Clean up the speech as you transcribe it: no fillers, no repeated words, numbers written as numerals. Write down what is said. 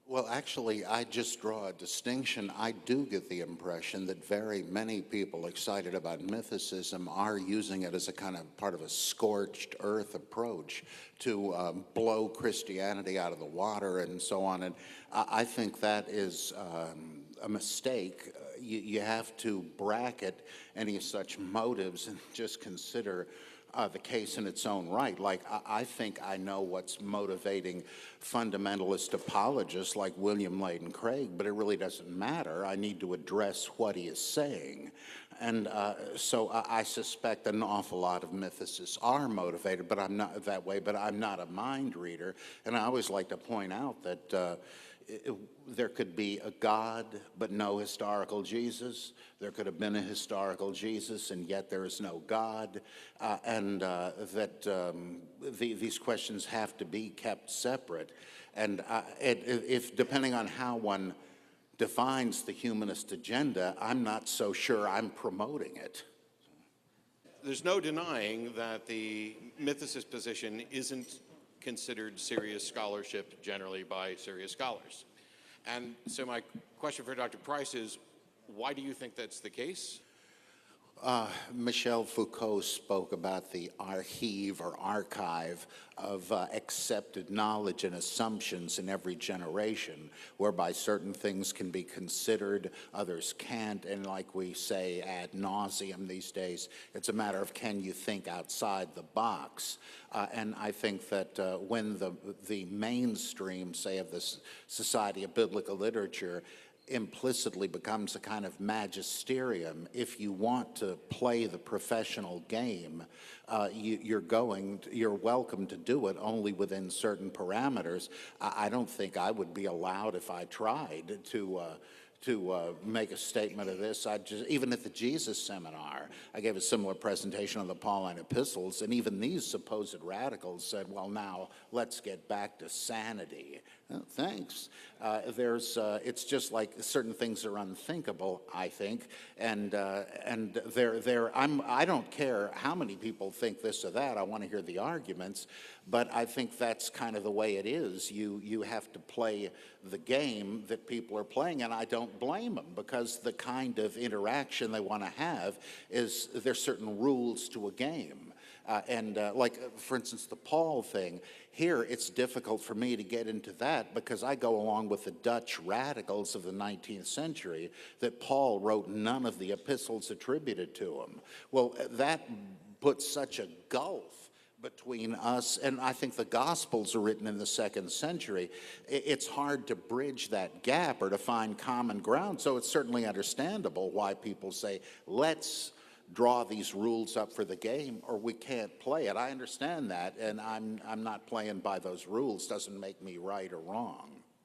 Well, actually, I just draw a distinction. I do get the impression that very many people excited about mythicism are using it as a kind of part of a scorched earth approach to blow Christianity out of the water and so on. And I think that is a mistake. You have to bracket any such motives and just consider the case in its own right. Like, I think I know what's motivating fundamentalist apologists like William Lane Craig, but it really doesn't matter. I need to address what he is saying. And so I suspect an awful lot of mythicists are motivated, but I'm not that way, but I'm not a mind reader. And I always like to point out that there could be a God, but no historical Jesus. There could have been a historical Jesus, and yet there is no God. These questions have to be kept separate. And if depending on how one defines the humanist agenda, I'm not so sure I'm promoting it. There's no denying that the mythicist position isn't considered serious scholarship generally by serious scholars. And so my question for Dr. Price is, why do you think that's the case? Michel Foucault spoke about the archive or archive of accepted knowledge and assumptions in every generation, whereby certain things can be considered, others can't, and like we say ad nauseum these days, it's a matter of can you think outside the box. And I think that when the mainstream, say, of this Society of Biblical Literature implicitly becomes a kind of magisterium. If you want to play the professional game, you're welcome to do it only within certain parameters. I don't think I would be allowed if I tried to make a statement of this. Even at the Jesus seminar, I gave a similar presentation on the Pauline epistles, and even these supposed radicals said, well, now let's get back to sanity. Oh, thanks. It's just like certain things are unthinkable, I think, and I don't care how many people think this or that. I want to hear the arguments, but I think that's kind of the way it is. You have to play the game that people are playing, and I don't blame them, because the kind of interaction they want to have is there's certain rules to a game. Like, for instance, the Paul thing, here it's difficult for me to get into that because I go along with the Dutch radicals of the 19th century that Paul wrote none of the epistles attributed to him. Well, that puts such a gulf between us, and I think the Gospels are written in the 2nd century. It's hard to bridge that gap or to find common ground, so it's certainly understandable why people say, let's draw these rules up for the game or we can't play it. I understand that, and I'm not playing by those rules. Doesn't make me right or wrong.